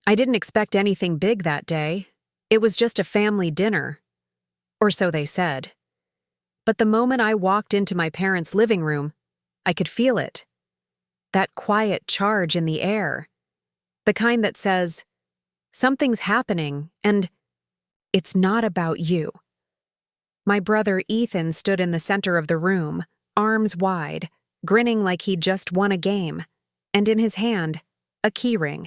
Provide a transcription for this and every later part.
I didn't expect anything big that day. It was just a family dinner. Or so they said. But the moment I walked into my parents' living room, I could feel it. That quiet charge in the air. The kind that says, something's happening, and it's not about you. My brother Ethan stood in the center of the room, arms wide, grinning like he'd just won a game, and in his hand, a keyring.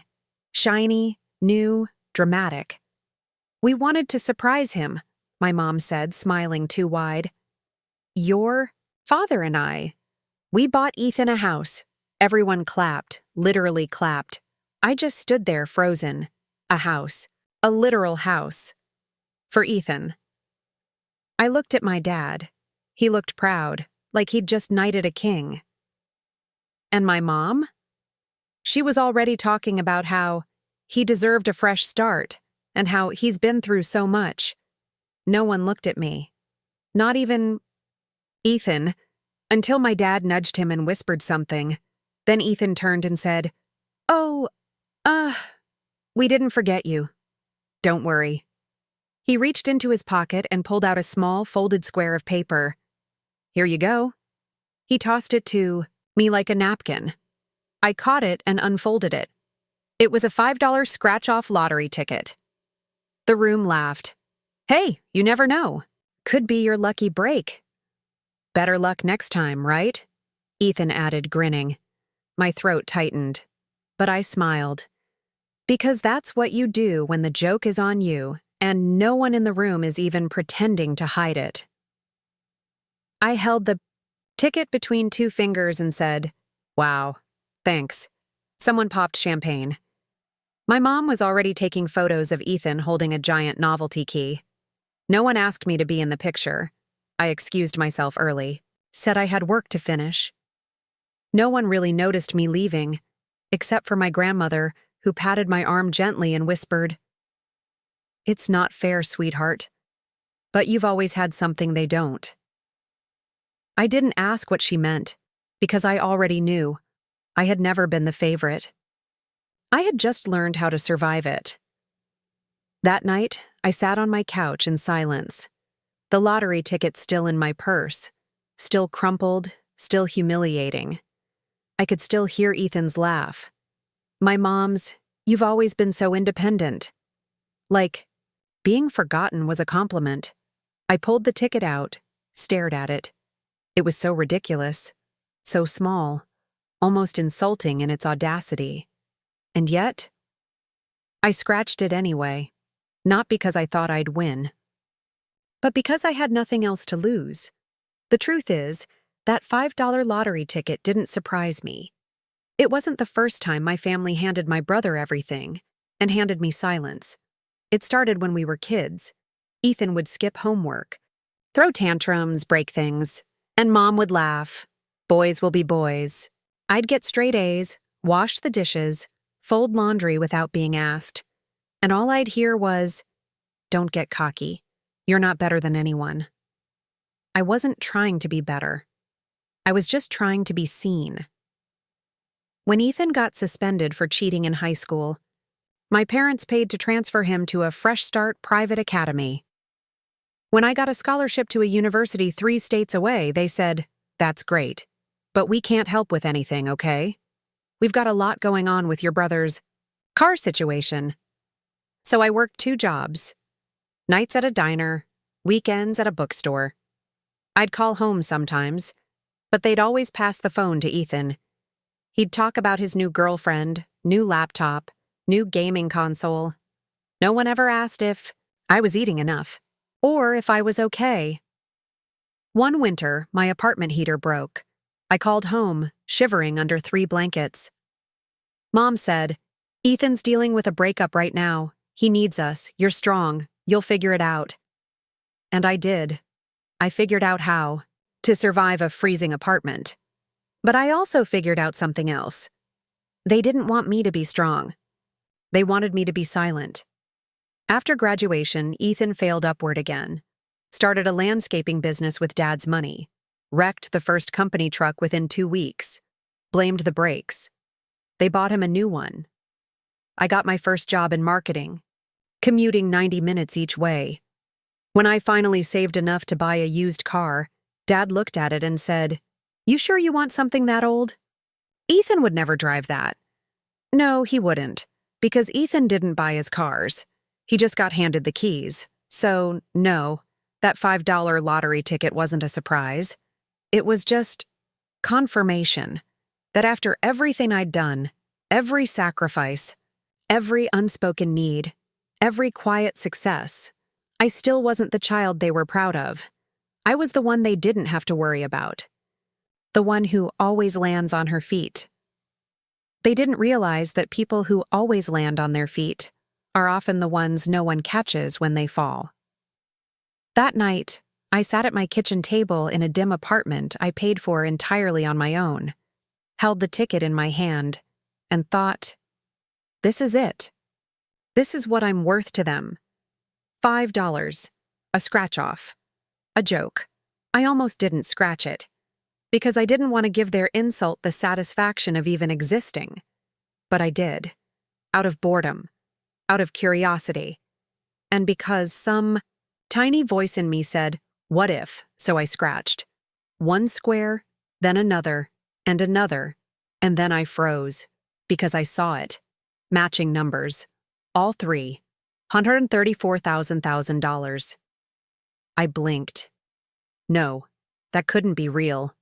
Shiny, new, dramatic. We wanted to surprise him, my mom said, smiling too wide. Your father and I. We bought Ethan a house. Everyone clapped, literally clapped. I just stood there frozen. A house. A literal house. For Ethan. I looked at my dad. He looked proud, like he'd just knighted a king. And my mom? She was already talking about how he deserved a fresh start and how he's been through so much. No one looked at me. Not even Ethan, until my dad nudged him and whispered something. Then Ethan turned and said, "Oh, we didn't forget you. Don't worry." He reached into his pocket and pulled out a small, folded square of paper. "Here you go." He tossed it to me like a napkin. I caught it and unfolded it. It was a $5 scratch-off lottery ticket. The room laughed. "Hey, you never know. Could be your lucky break." "Better luck next time, right?" Ethan added, grinning. My throat tightened, but I smiled. Because that's what you do when the joke is on you, and no one in the room is even pretending to hide it. I held the ticket between two fingers and said, "Wow, thanks." Someone popped champagne. My mom was already taking photos of Ethan holding a giant novelty key. No one asked me to be in the picture. I excused myself early, said I had work to finish. No one really noticed me leaving, except for my grandmother, who patted my arm gently and whispered, "It's not fair, sweetheart. But you've always had something they don't." I didn't ask what she meant, because I already knew. I had never been the favorite. I had just learned how to survive it. That night, I sat on my couch in silence. The lottery ticket still in my purse, still crumpled, still humiliating. I could still hear Ethan's laugh. My mom's, "You've always been so independent." Like, being forgotten was a compliment. I pulled the ticket out, stared at it. It was so ridiculous, so small, almost insulting in its audacity. And yet, I scratched it anyway, not because I thought I'd win, but because I had nothing else to lose. The truth is, that $5 lottery ticket didn't surprise me. It wasn't the first time my family handed my brother everything and handed me silence. It started when we were kids. Ethan would skip homework, throw tantrums, break things, and Mom would laugh. Boys will be boys. I'd get straight A's, wash the dishes, fold laundry without being asked. And all I'd hear was, "Don't get cocky. You're not better than anyone." I wasn't trying to be better. I was just trying to be seen. When Ethan got suspended for cheating in high school, my parents paid to transfer him to a Fresh Start private academy. When I got a scholarship to a university 3 states away, they said, "That's great, but we can't help with anything, okay? We've got a lot going on with your brother's car situation." So I worked 2 jobs, nights at a diner, weekends at a bookstore. I'd call home sometimes, but they'd always pass the phone to Ethan. He'd talk about his new girlfriend, new laptop, new gaming console. No one ever asked if I was eating enough, or if I was okay. One winter, my apartment heater broke. I called home, shivering under 3 blankets. Mom said, "Ethan's dealing with a breakup right now. He needs us. You're strong. You'll figure it out." And I did. I figured out how to survive a freezing apartment. But I also figured out something else. They didn't want me to be strong. They wanted me to be silent. After graduation, Ethan failed upward again. Started a landscaping business with Dad's money. Wrecked the first company truck within 2 weeks. Blamed the brakes. They bought him a new one. I got my first job in marketing, commuting 90 minutes each way. When I finally saved enough to buy a used car, Dad looked at it and said, "You sure you want something that old?" Ethan would never drive that. No, he wouldn't, because Ethan didn't buy his cars. He just got handed the keys. So, no, that $5 lottery ticket wasn't a surprise. It was just confirmation that after everything I'd done, every sacrifice, every unspoken need, every quiet success, I still wasn't the child they were proud of. I was the one they didn't have to worry about. The one who always lands on her feet. They didn't realize that people who always land on their feet are often the ones no one catches when they fall. That night, I sat at my kitchen table in a dim apartment I paid for entirely on my own, held the ticket in my hand, and thought, this is it. This is what I'm worth to them. $5, a scratch-off, a joke. I almost didn't scratch it, because I didn't want to give their insult the satisfaction of even existing. But I did, out of boredom, out of curiosity, and because some tiny voice in me said, "What if?" So I scratched. One square, then another, and then I froze, because I saw it. Matching numbers. All three. $134,000. I blinked. No, that couldn't be real.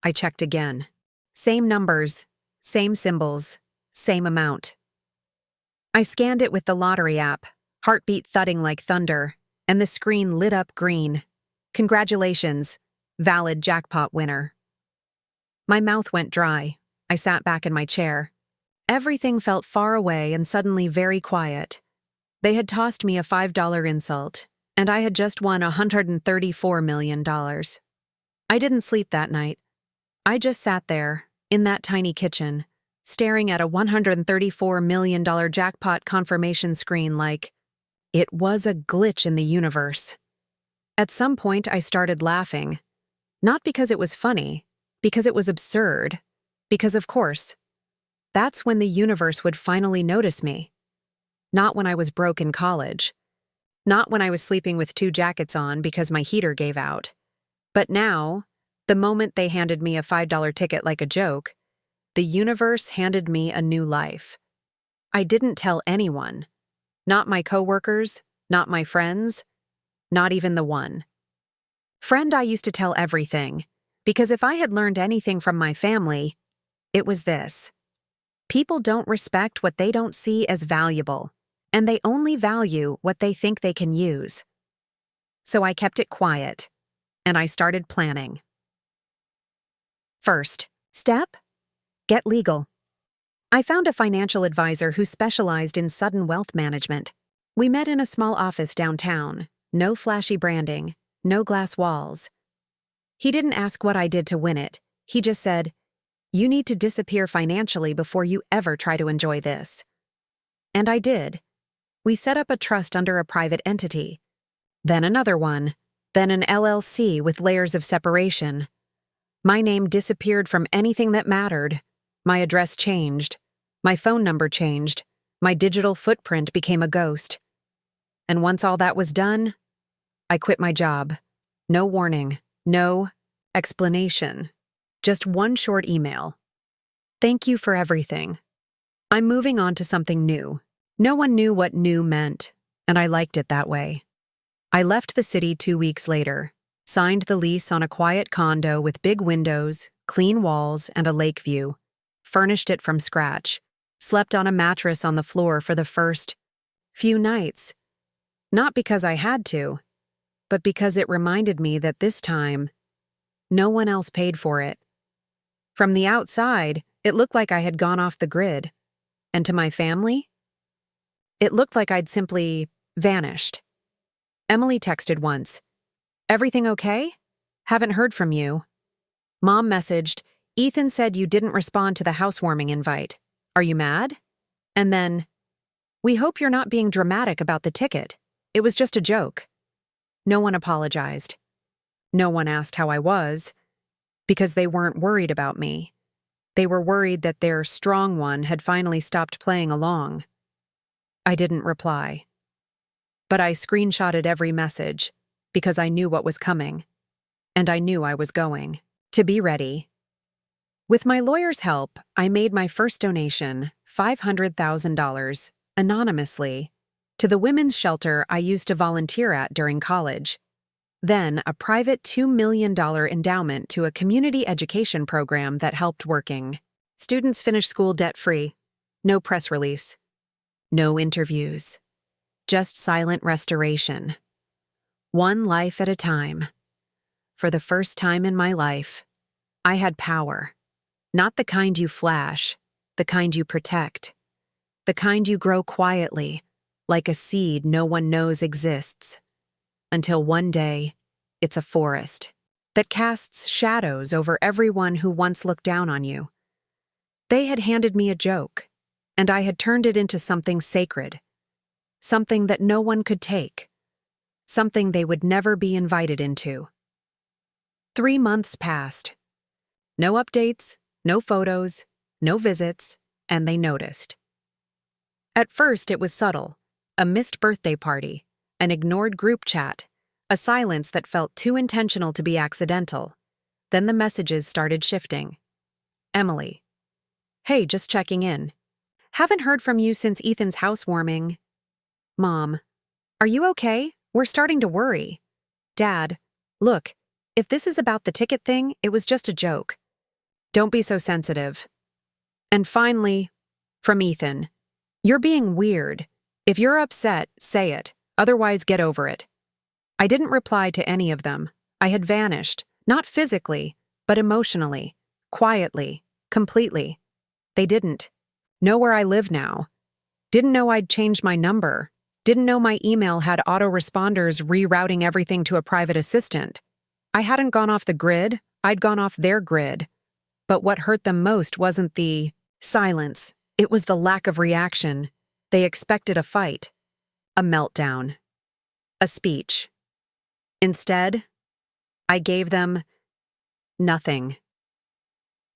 I checked again. Same numbers, same symbols, same amount. I scanned it with the lottery app, heartbeat thudding like thunder, and the screen lit up green. Congratulations, valid jackpot winner. My mouth went dry. I sat back in my chair. Everything felt far away and suddenly very quiet. They had tossed me a $5 insult, and I had just won $134 million. I didn't sleep that night. I just sat there, in that tiny kitchen, staring at a $134 million jackpot confirmation screen like it was a glitch in the universe. At some point, I started laughing. Not because it was funny, because it was absurd. Because, of course, that's when the universe would finally notice me. Not when I was broke in college. Not when I was sleeping with 2 jackets on because my heater gave out. But now, the moment they handed me a $5 ticket like a joke, the universe handed me a new life. I didn't tell anyone. Not my coworkers, not my friends, not even the one. Friend I used to tell everything, because if I had learned anything from my family, it was this. People don't respect what they don't see as valuable, and they only value what they think they can use. So I kept it quiet, and I started planning. First step, get legal. I found a financial advisor who specialized in sudden wealth management. We met in a small office downtown, no flashy branding, no glass walls. He didn't ask what I did to win it. He just said, "You need to disappear financially before you ever try to enjoy this." And I did. We set up a trust under a private entity, then another one, then an LLC with layers of separation. My name disappeared from anything that mattered. My address changed. My phone number changed. My digital footprint became a ghost. And once all that was done, I quit my job. No warning, no explanation. Just one short email. "Thank you for everything. I'm moving on to something new." No one knew what new meant, and I liked it that way. I left the city 2 weeks later, signed the lease on a quiet condo with big windows, clean walls, and a lake view, furnished it from scratch, slept on a mattress on the floor for the first few nights. Not because I had to, but because it reminded me that this time, no one else paid for it. From the outside, it looked like I had gone off the grid, and to my family, it looked like I'd simply vanished. Emily texted once, "Everything okay? Haven't heard from you." Mom messaged, "Ethan said you didn't respond to the housewarming invite. Are you mad?" And then, "We hope you're not being dramatic about the ticket. It was just a joke." No one apologized. No one asked how I was, because they weren't worried about me. They were worried that their strong one had finally stopped playing along. I didn't reply. But I screenshotted every message because I knew what was coming, and I knew I was going to be ready. With my lawyer's help, I made my first donation, $500,000, anonymously, to the women's shelter I used to volunteer at during college. Then a private $2 million endowment to a community education program that helped working students finish school debt-free. No press release. No interviews. Just silent restoration. One life at a time. For the first time in my life, I had power. Not the kind you flash, the kind you protect. The kind you grow quietly, like a seed no one knows exists. Until one day, it's a forest that casts shadows over everyone who once looked down on you. They had handed me a joke, and I had turned it into something sacred, something that no one could take, something they would never be invited into. 3 months passed. No updates, no photos, no visits, and they noticed. At first, it was subtle, a missed birthday party, an ignored group chat, a silence that felt too intentional to be accidental. Then the messages started shifting. Emily. Hey, just checking in. Haven't heard from you since Ethan's housewarming. Mom. Are you okay? We're starting to worry. Dad. Look, if this is about the ticket thing, it was just a joke. Don't be so sensitive. And finally, from Ethan. You're being weird. If you're upset, say it. Otherwise, get over it. I didn't reply to any of them. I had vanished, not physically, but emotionally, quietly, completely. They didn't know where I live now. Didn't know I'd changed my number. Didn't know my email had autoresponders rerouting everything to a private assistant. I hadn't gone off the grid, I'd gone off their grid. But what hurt them most wasn't the silence, it was the lack of reaction. They expected a fight, a meltdown, a speech. Instead, I gave them nothing.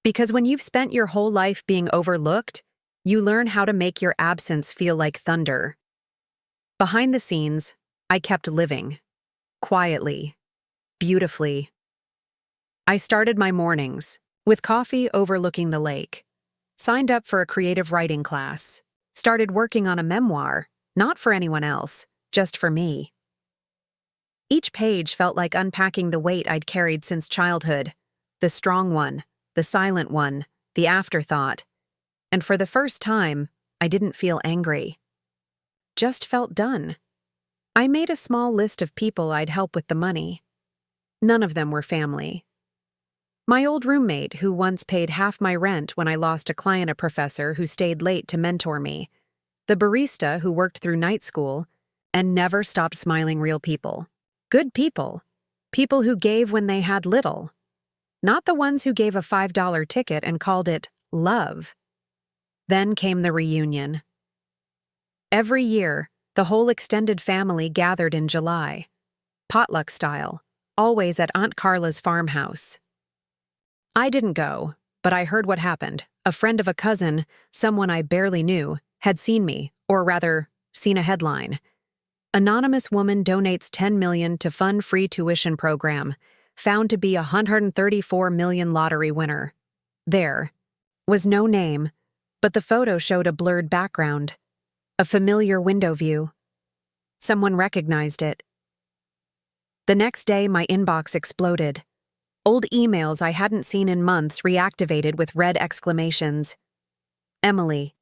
Because when you've spent your whole life being overlooked, you learn how to make your absence feel like thunder. Behind the scenes, I kept living. Quietly. Beautifully. I started my mornings with coffee overlooking the lake. Signed up for a creative writing class. Started working on a memoir, not for anyone else, just for me. Each page felt like unpacking the weight I'd carried since childhood. The strong one, the silent one, the afterthought. And for the first time, I didn't feel angry. Just felt done. I made a small list of people I'd help with the money. None of them were family. My old roommate, who once paid half my rent when I lost a client, a professor who stayed late to mentor me. The barista who worked through night school and never stopped smiling. Real people. Good people. People who gave when they had little. Not the ones who gave a $5 ticket and called it love. Then came the reunion. Every year, the whole extended family gathered in July. Potluck style, always at Aunt Carla's farmhouse. I didn't go, but I heard what happened. A friend of a cousin, someone I barely knew, had seen me, or rather, seen a headline. Anonymous woman donates $10 million to fund free tuition program, found to be a $134 million lottery winner. There was no name, but the photo showed a blurred background, a familiar window view. Someone recognized it. The next day, my inbox exploded. Old emails I hadn't seen in months reactivated with red exclamations. Emily.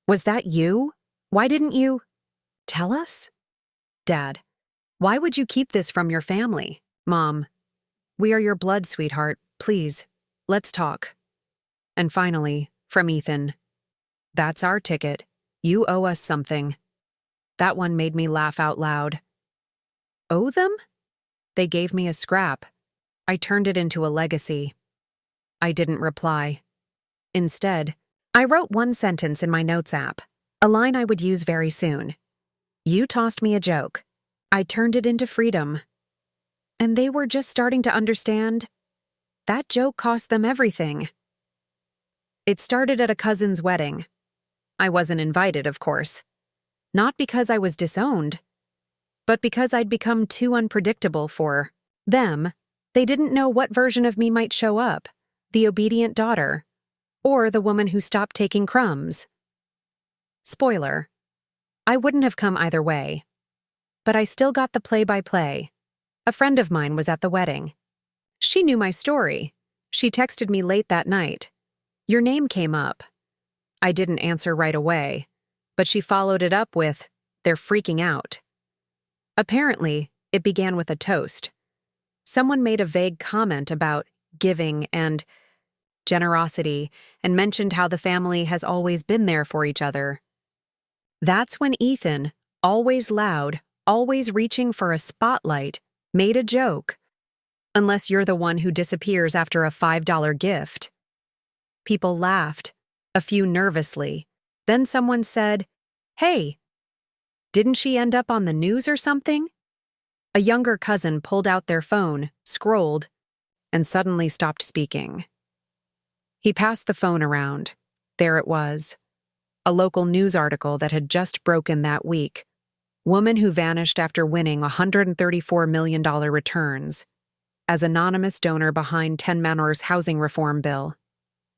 Was that you? Why didn't you tell us? Dad. Why would you keep this from your family? Mom. We are your blood, sweetheart. Please, let's talk. And finally, from Ethan. That's our ticket. You owe us something. That one made me laugh out loud. Owe them? They gave me a scrap. I turned it into a legacy. I didn't reply. Instead, I wrote one sentence in my notes app, a line I would use very soon. You tossed me a joke. I turned it into freedom. And they were just starting to understand. That joke cost them everything. It started at a cousin's wedding. I wasn't invited, of course. Not because I was disowned, but because I'd become too unpredictable for them. They didn't know what version of me might show up, the obedient daughter, or the woman who stopped taking crumbs. Spoiler: I wouldn't have come either way. But I still got the play-by-play. A friend of mine was at the wedding. She knew my story. She texted me late that night. Your name came up. I didn't answer right away, but she followed it up with, "They're freaking out." Apparently, it began with a toast. Someone made a vague comment about giving and generosity and mentioned how the family has always been there for each other. That's when Ethan, always loud, always reaching for a spotlight, made a joke. Unless you're the one who disappears after a $5 gift. People laughed, a few nervously. Then someone said, "Hey, didn't she end up on the news or something?" A younger cousin pulled out their phone, scrolled, and suddenly stopped speaking. He passed the phone around. There it was. A local news article that had just broken that week. Woman who vanished after winning $134 million returns. As anonymous donor behind 10 Manor's housing reform bill.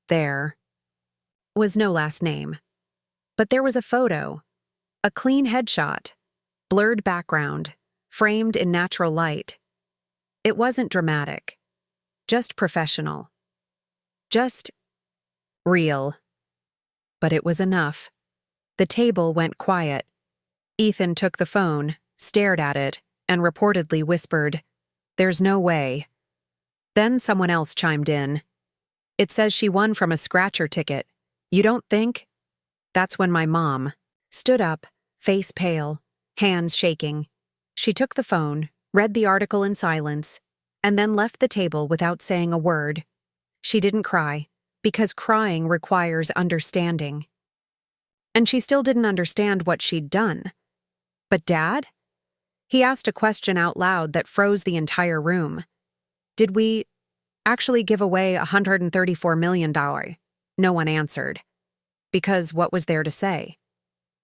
There was no last name. But there was a photo. A clean headshot. Blurred background. Framed in natural light. It wasn't dramatic. Just professional. Just real. But it was enough. The table went quiet. Ethan took the phone, stared at it, and reportedly whispered, "There's no way." Then someone else chimed in. "It says she won from a scratcher ticket. You don't think?" That's when my mom stood up, face pale, hands shaking. She took the phone, read the article in silence, and then left the table without saying a word. She didn't cry, because crying requires understanding. And she still didn't understand what she'd done. But Dad? He asked a question out loud that froze the entire room. Did we actually give away $134 million? No one answered. Because what was there to say?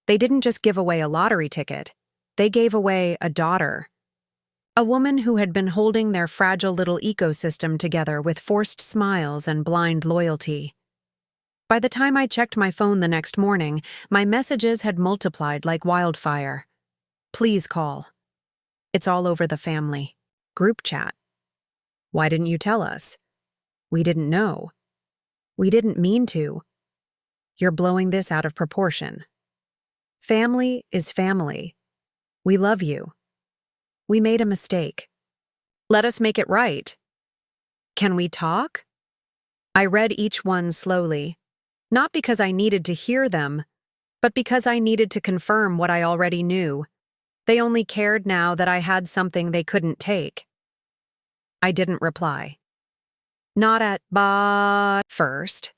They didn't just give away a lottery ticket. They gave away a daughter. A woman who had been holding their fragile little ecosystem together with forced smiles and blind loyalty. By the time I checked my phone the next morning, my messages had multiplied like wildfire. Please call. It's all over the family. Group chat. Why didn't you tell us? We didn't know. We didn't mean to. You're blowing this out of proportion. Family is family. We love you. We made a mistake. Let us make it right. Can we talk? I read each one slowly, not because I needed to hear them, but because I needed to confirm what I already knew. They only cared now that I had something they couldn't take. I didn't reply. Not at first.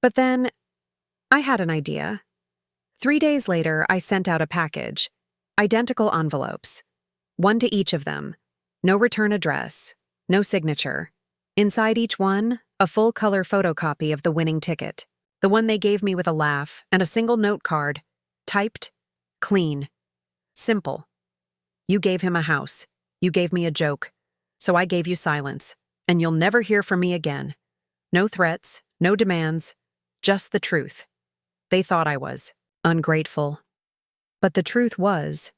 But then, I had an idea. 3 days later, I sent out a package. Identical envelopes. One to each of them. No return address. No signature. Inside each one, a full-color photocopy of the winning ticket. The one they gave me with a laugh and a single note card. Typed. Clean. Simple. You gave him a house. You gave me a joke. So I gave you silence. And you'll never hear from me again. No threats. No demands. Just the truth. They thought I was ungrateful. But the truth was,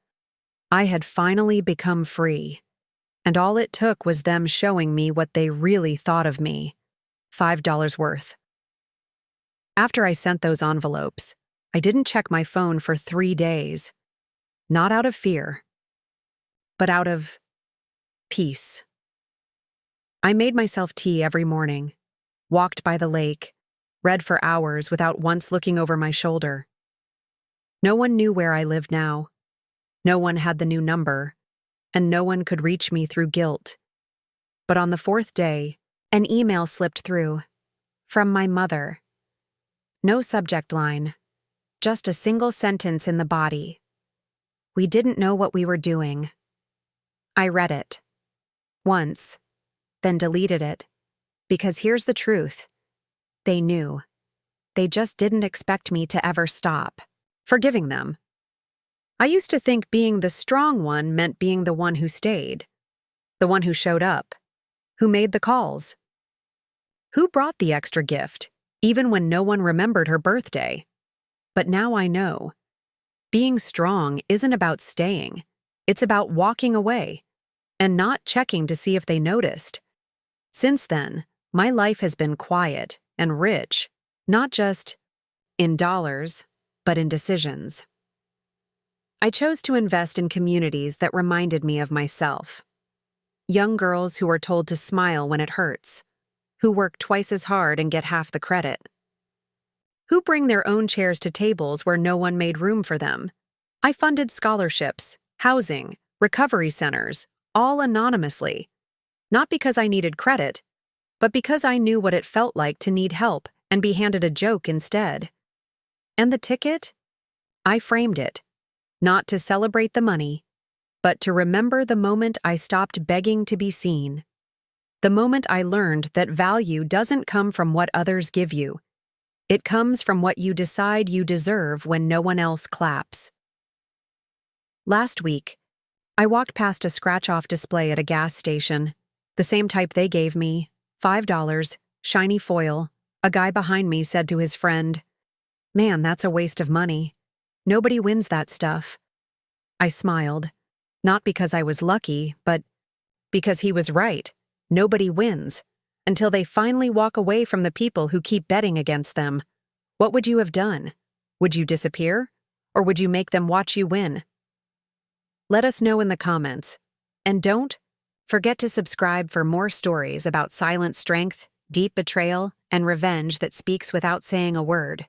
I had finally become free. And all it took was them showing me what they really thought of me. $5 worth. After I sent those envelopes, I didn't check my phone for 3 days. Not out of fear, but out of peace. I made myself tea every morning, walked by the lake, read for hours without once looking over my shoulder. No one knew where I lived now. No one had the new number, and no one could reach me through guilt. But on the 4th day, an email slipped through. From my mother. No subject line. Just a single sentence in the body. We didn't know what we were doing. I read it. Once. Then deleted it. Because here's the truth. They knew. They just didn't expect me to ever stop. Forgiving them. I used to think being the strong one meant being the one who stayed, the one who showed up, who made the calls, who brought the extra gift, even when no one remembered her birthday. But now I know. Being strong isn't about staying. It's about walking away and not checking to see if they noticed. Since then, my life has been quiet and rich, not just in dollars, but in decisions. I chose to invest in communities that reminded me of myself. Young girls who are told to smile when it hurts, who work twice as hard and get half the credit, who bring their own chairs to tables where no one made room for them. I funded scholarships, housing, recovery centers, all anonymously, not because I needed credit, but because I knew what it felt like to need help and be handed a joke instead. And the ticket? I framed it, not to celebrate the money, but to remember the moment I stopped begging to be seen. The moment I learned that value doesn't come from what others give you. It comes from what you decide you deserve when no one else claps. Last week, I walked past a scratch-off display at a gas station, the same type they gave me, $5, shiny foil. A guy behind me said to his friend, "Man, that's a waste of money. Nobody wins that stuff." I smiled, not because I was lucky, but because he was right. Nobody wins, until they finally walk away from the people who keep betting against them. What would you have done? Would you disappear? Or would you make them watch you win? Let us know in the comments. And don't forget to subscribe for more stories about silent strength, deep betrayal, and revenge that speaks without saying a word.